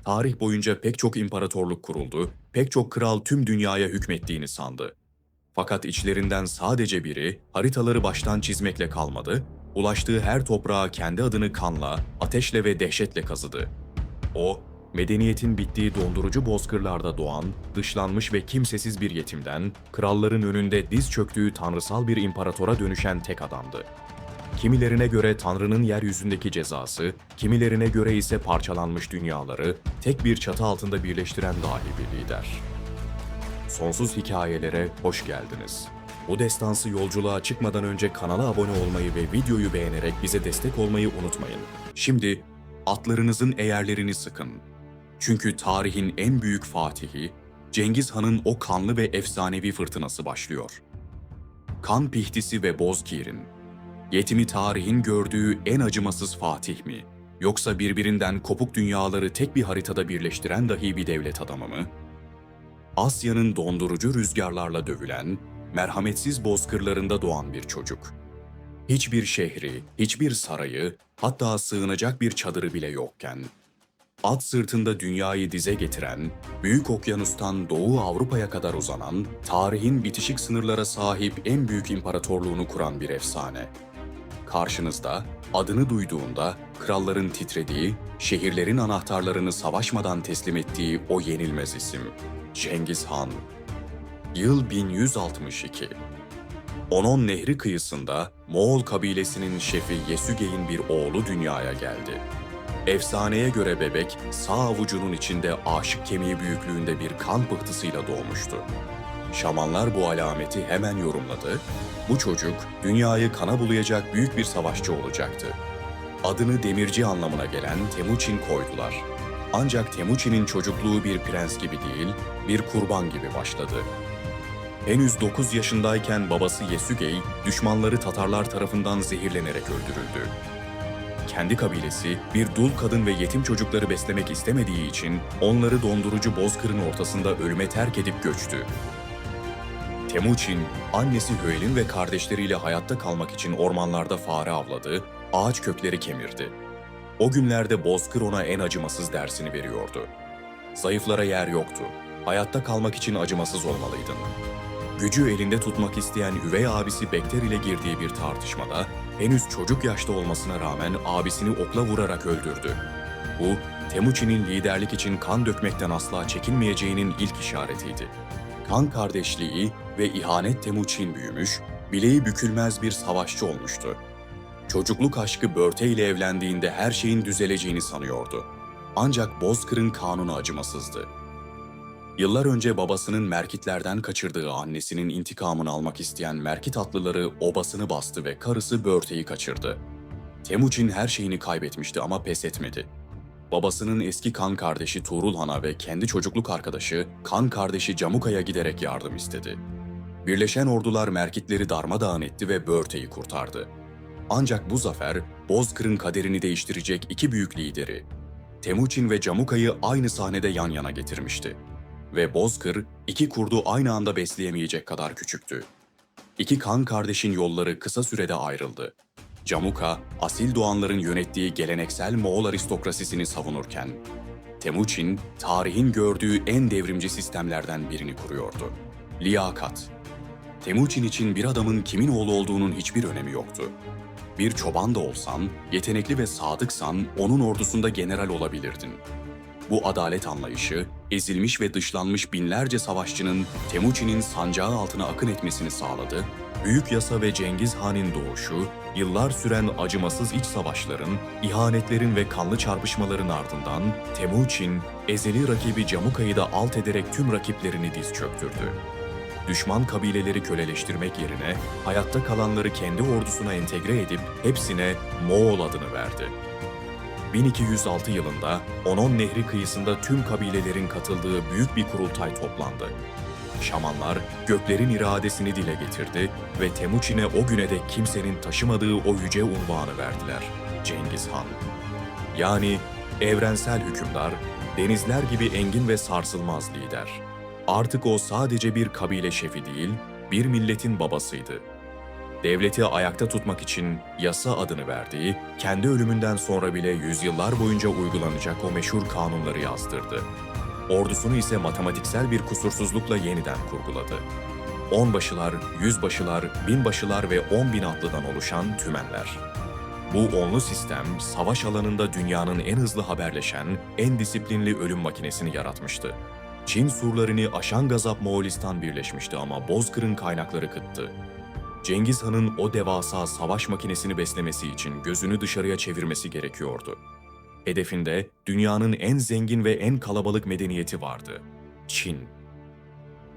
Tarih boyunca pek çok imparatorluk kuruldu, pek çok kral tüm dünyaya hükmettiğini sandı. Fakat içlerinden sadece biri haritaları baştan çizmekle kalmadı, ulaştığı her toprağa kendi adını kanla, ateşle ve dehşetle kazıdı. O, medeniyetin bittiği dondurucu bozkırlarda doğan, dışlanmış ve kimsesiz bir yetimden, kralların önünde diz çöktüğü tanrısal bir imparatora dönüşen tek adamdı. Kimilerine göre Tanrı'nın yeryüzündeki cezası, kimilerine göre ise parçalanmış dünyaları tek bir çatı altında birleştiren dahi bir lider. Sonsuz hikayelere hoş geldiniz. Bu destansı yolculuğa çıkmadan önce kanala abone olmayı ve videoyu beğenerek bize destek olmayı unutmayın. Şimdi atlarınızın eğerlerini sıkın. Çünkü tarihin en büyük fatihi, Cengiz Han'ın o kanlı ve efsanevi fırtınası başlıyor. Kan Pihtisi ve Bozkir'in, yetimi tarihin gördüğü en acımasız fatih mi? Yoksa birbirinden kopuk dünyaları tek bir haritada birleştiren dahi bir devlet adamı mı? Asya'nın dondurucu rüzgarlarla dövülen, merhametsiz bozkırlarında doğan bir çocuk. Hiçbir şehri, hiçbir sarayı, hatta sığınacak bir çadırı bile yokken, at sırtında dünyayı dize getiren, Büyük Okyanus'tan Doğu Avrupa'ya kadar uzanan, tarihin bitişik sınırlara sahip en büyük imparatorluğunu kuran bir efsane. Karşınızda, adını duyduğunda kralların titrediği, şehirlerin anahtarlarını savaşmadan teslim ettiği o yenilmez isim, Cengiz Han. Yıl 1162. Onon Nehri kıyısında Moğol kabilesinin şefi Yesügey'in bir oğlu dünyaya geldi. Efsaneye göre bebek sağ avucunun içinde aşık kemiği büyüklüğünde bir kan pıhtısıyla doğmuştu. Şamanlar bu alameti hemen yorumladı. Bu çocuk dünyayı kana bulayacak büyük bir savaşçı olacaktı. Adını demirci anlamına gelen Temuçin koydular. Ancak Temuçin'in çocukluğu bir prens gibi değil, bir kurban gibi başladı. Henüz 9 yaşındayken babası Yesügey, düşmanları Tatarlar tarafından zehirlenerek öldürüldü. Kendi kabilesi bir dul kadın ve yetim çocukları beslemek istemediği için onları dondurucu bozkırın ortasında ölüme terk edip göçtü. Temuçin, annesi Hüelin ve kardeşleriyle hayatta kalmak için ormanlarda fare avladı, ağaç kökleri kemirdi. O günlerde bozkır ona en acımasız dersini veriyordu. Zayıflara yer yoktu. Hayatta kalmak için acımasız olmalıydın. Gücü elinde tutmak isteyen üvey abisi Bekter ile girdiği bir tartışmada, henüz çocuk yaşta olmasına rağmen abisini okla vurarak öldürdü. Bu, Temuçin'in liderlik için kan dökmekten asla çekinmeyeceğinin ilk işaretiydi. Kan kardeşliği ve ihanet Temuçin büyümüş, bileği bükülmez bir savaşçı olmuştu. Çocukluk aşkı Börte ile evlendiğinde her şeyin düzeleceğini sanıyordu. Ancak Bozkır'ın kanunu acımasızdı. Yıllar önce babasının Merkitlerden kaçırdığı annesinin intikamını almak isteyen Merkit atlıları obasını bastı ve karısı Börte'yi kaçırdı. Temuçin her şeyini kaybetmişti ama pes etmedi. Babasının eski kan kardeşi Tuğrul Han'a ve kendi çocukluk arkadaşı kan kardeşi Camuka'ya giderek yardım istedi. Birleşen ordular Merkitleri darmadağın etti ve Börte'yi kurtardı. Ancak bu zafer, Bozkır'ın kaderini değiştirecek iki büyük lideri, Temuçin ve Camuka'yı aynı sahnede yan yana getirmişti. Ve Bozkır, iki kurdu aynı anda besleyemeyecek kadar küçüktü. İki kan kardeşin yolları kısa sürede ayrıldı. Camuka, asil doğanların yönettiği geleneksel Moğol aristokrasisini savunurken, Temuçin, tarihin gördüğü en devrimci sistemlerden birini kuruyordu. Liyakat. Temuçin için bir adamın kimin oğlu olduğunun hiçbir önemi yoktu. Bir çoban da olsan, yetenekli ve sadıksan onun ordusunda general olabilirdin. Bu adalet anlayışı, ezilmiş ve dışlanmış binlerce savaşçının Temuçin'in sancağı altına akın etmesini sağladı. Büyük Yasa ve Cengiz Han'ın doğuşu, yıllar süren acımasız iç savaşların, ihanetlerin ve kanlı çarpışmaların ardından Temuçin, ezeli rakibi Camuka'yı da alt ederek tüm rakiplerini diz çöktürdü. Düşman kabileleri köleleştirmek yerine hayatta kalanları kendi ordusuna entegre edip hepsine Moğol adını verdi. 1206 yılında Onon Nehri kıyısında tüm kabilelerin katıldığı büyük bir kurultay toplandı. Şamanlar göklerin iradesini dile getirdi ve Temuçin'e o güne dek kimsenin taşımadığı o yüce unvanı verdiler. Cengiz Han. Yani evrensel hükümdar, denizler gibi engin ve sarsılmaz lider. Artık o sadece bir kabile şefi değil, bir milletin babasıydı. devleti ayakta tutmak için yasa adını verdiği, kendi ölümünden sonra bile yüzyıllar boyunca uygulanacak o meşhur kanunları yazdırdı. Ordusunu ise matematiksel bir kusursuzlukla yeniden kurguladı. Onbaşılar, yüzbaşılar, binbaşılar ve 10.000 atlıdan oluşan tümenler. Bu onlu sistem, savaş alanında dünyanın en hızlı haberleşen, en disiplinli ölüm makinesini yaratmıştı. Çin surlarını aşan gazap Moğolistan birleşmişti ama Bozkır'ın kaynakları kıttı. Cengiz Han'ın o devasa savaş makinesini beslemesi için gözünü dışarıya çevirmesi gerekiyordu. Hedefinde dünyanın en zengin ve en kalabalık medeniyeti vardı: Çin.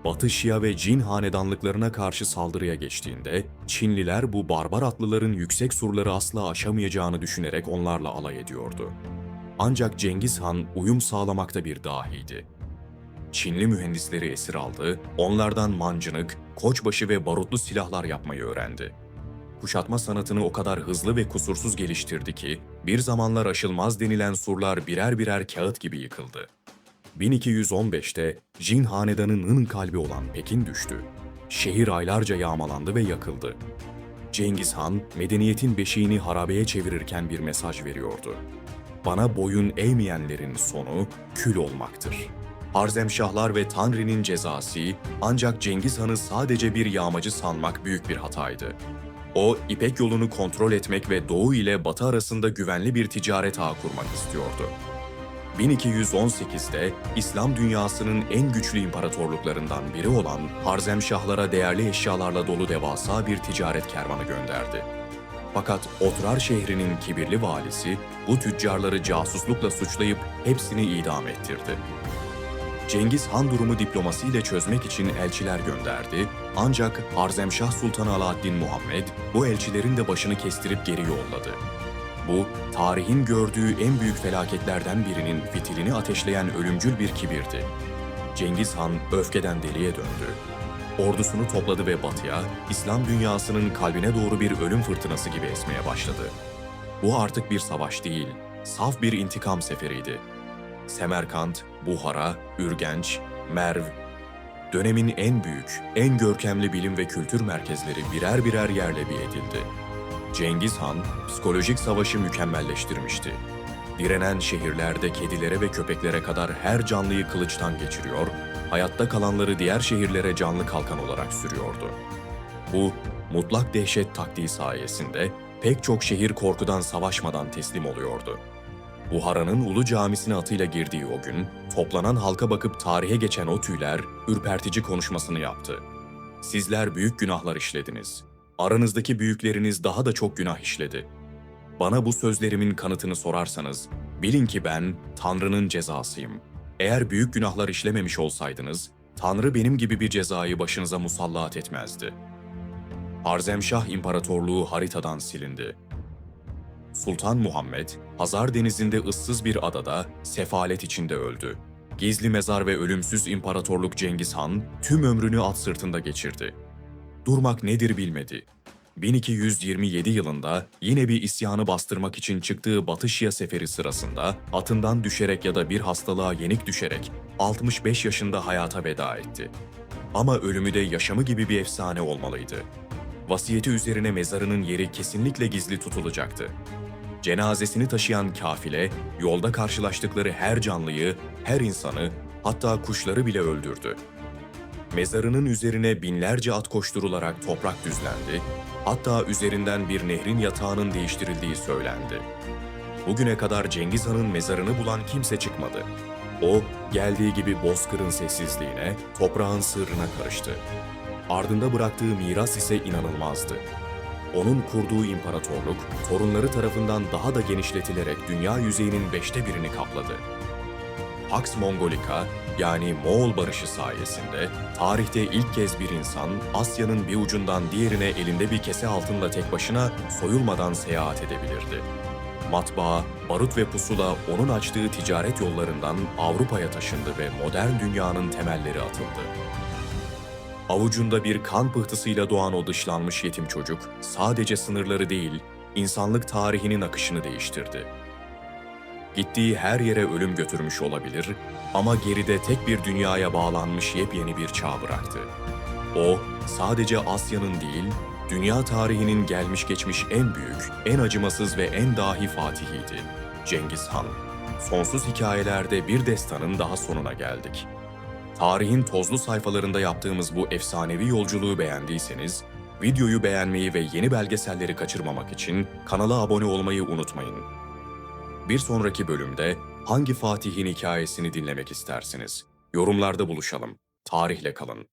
Batı Şia ve Cin hanedanlıklarına karşı saldırıya geçtiğinde, Çinliler bu barbar atlıların yüksek surları asla aşamayacağını düşünerek onlarla alay ediyordu. Ancak Cengiz Han uyum sağlamakta bir dahiydi. Çinli mühendisleri esir aldı, onlardan mancınık, koçbaşı ve barutlu silahlar yapmayı öğrendi. Kuşatma sanatını o kadar hızlı ve kusursuz geliştirdi ki, bir zamanlar aşılmaz denilen surlar birer birer kağıt gibi yıkıldı. 1215'te Jin hanedanının kalbi olan Pekin düştü. Şehir aylarca yağmalandı ve yakıldı. Cengiz Han, medeniyetin beşiğini harabeye çevirirken bir mesaj veriyordu: "Bana boyun eğmeyenlerin sonu kül olmaktır." Harzemşahlar ve Tanrı'nın cezası, ancak Cengiz Han'ı sadece bir yağmacı sanmak büyük bir hataydı. O, İpek yolunu kontrol etmek ve Doğu ile Batı arasında güvenli bir ticaret ağı kurmak istiyordu. 1218'de İslam dünyasının en güçlü imparatorluklarından biri olan Harzemşahlara değerli eşyalarla dolu devasa bir ticaret kervanı gönderdi. Fakat Otrar şehrinin kibirli valisi bu tüccarları casuslukla suçlayıp hepsini idam ettirdi. Cengiz Han durumu diplomasiyle çözmek için elçiler gönderdi, ancak Harzemşah Sultanı Alaaddin Muhammed bu elçilerin de başını kestirip geri yolladı. Bu, tarihin gördüğü en büyük felaketlerden birinin fitilini ateşleyen ölümcül bir kibirdi. Cengiz Han öfkeden deliye döndü. Ordusunu topladı ve batıya, İslam dünyasının kalbine doğru bir ölüm fırtınası gibi esmeye başladı. Bu artık bir savaş değil, saf bir intikam seferiydi. Semerkant, Buhara, Ürgenç, Merv, dönemin en büyük, en görkemli bilim ve kültür merkezleri birer birer yerle bir edildi. Cengiz Han, psikolojik savaşı mükemmelleştirmişti. Direnen şehirlerde kedilere ve köpeklere kadar her canlıyı kılıçtan geçiriyor, hayatta kalanları diğer şehirlere canlı kalkan olarak sürüyordu. Bu, mutlak dehşet taktiği sayesinde pek çok şehir korkudan savaşmadan teslim oluyordu. Buhara'nın Ulu Camisi'ne atıyla girdiği o gün, toplanan halka bakıp tarihe geçen o tüyler, ürpertici konuşmasını yaptı. "Sizler büyük günahlar işlediniz. Aranızdaki büyükleriniz daha da çok günah işledi. Bana bu sözlerimin kanıtını sorarsanız, bilin ki ben Tanrı'nın cezasıyım. Eğer büyük günahlar işlememiş olsaydınız, Tanrı benim gibi bir cezayı başınıza musallat etmezdi." Harzemşah İmparatorluğu haritadan silindi. Sultan Muhammed, Hazar Denizi'nde ıssız bir adada sefalet içinde öldü. Gizli mezar ve ölümsüz imparatorluk Cengiz Han tüm ömrünü at sırtında geçirdi. Durmak nedir bilmedi. 1227 yılında yine bir isyanı bastırmak için çıktığı Batı Şia seferi sırasında atından düşerek ya da bir hastalığa yenik düşerek 65 yaşında hayata veda etti. Ama ölümü de yaşamı gibi bir efsane olmalıydı. Vasiyeti üzerine mezarının yeri kesinlikle gizli tutulacaktı. Cenazesini taşıyan kafile, yolda karşılaştıkları her canlıyı, her insanı, hatta kuşları bile öldürdü. Mezarının üzerine binlerce at koşturularak toprak düzlendi, hatta üzerinden bir nehrin yatağının değiştirildiği söylendi. Bugüne kadar Cengiz Han'ın mezarını bulan kimse çıkmadı. O, geldiği gibi Bozkır'ın sessizliğine, toprağın sırrına karıştı. Ardında bıraktığı miras ise inanılmazdı. Onun kurduğu imparatorluk, torunları tarafından daha da genişletilerek dünya yüzeyinin 1/5'ini kapladı. Pax Mongolica, yani Moğol barışı sayesinde, tarihte ilk kez bir insan, Asya'nın bir ucundan diğerine elinde bir kese altınla tek başına soyulmadan seyahat edebilirdi. Matbaa, barut ve pusula onun açtığı ticaret yollarından Avrupa'ya taşındı ve modern dünyanın temelleri atıldı. Avucunda bir kan pıhtısıyla doğan o dışlanmış yetim çocuk, sadece sınırları değil, insanlık tarihinin akışını değiştirdi. Gittiği her yere ölüm götürmüş olabilir ama geride tek bir dünyaya bağlanmış yepyeni bir çağ bıraktı. O, sadece Asya'nın değil, Dünya tarihinin gelmiş geçmiş en büyük, en acımasız ve en dahi fatihiydi. Cengiz Han. Sonsuz hikayelerde bir destanın daha sonuna geldik. Tarihin tozlu sayfalarında yaptığımız bu efsanevi yolculuğu beğendiyseniz, videoyu beğenmeyi ve yeni belgeselleri kaçırmamak için kanala abone olmayı unutmayın. Bir sonraki bölümde hangi Fatih'in hikayesini dinlemek istersiniz? Yorumlarda buluşalım. Tarihle kalın.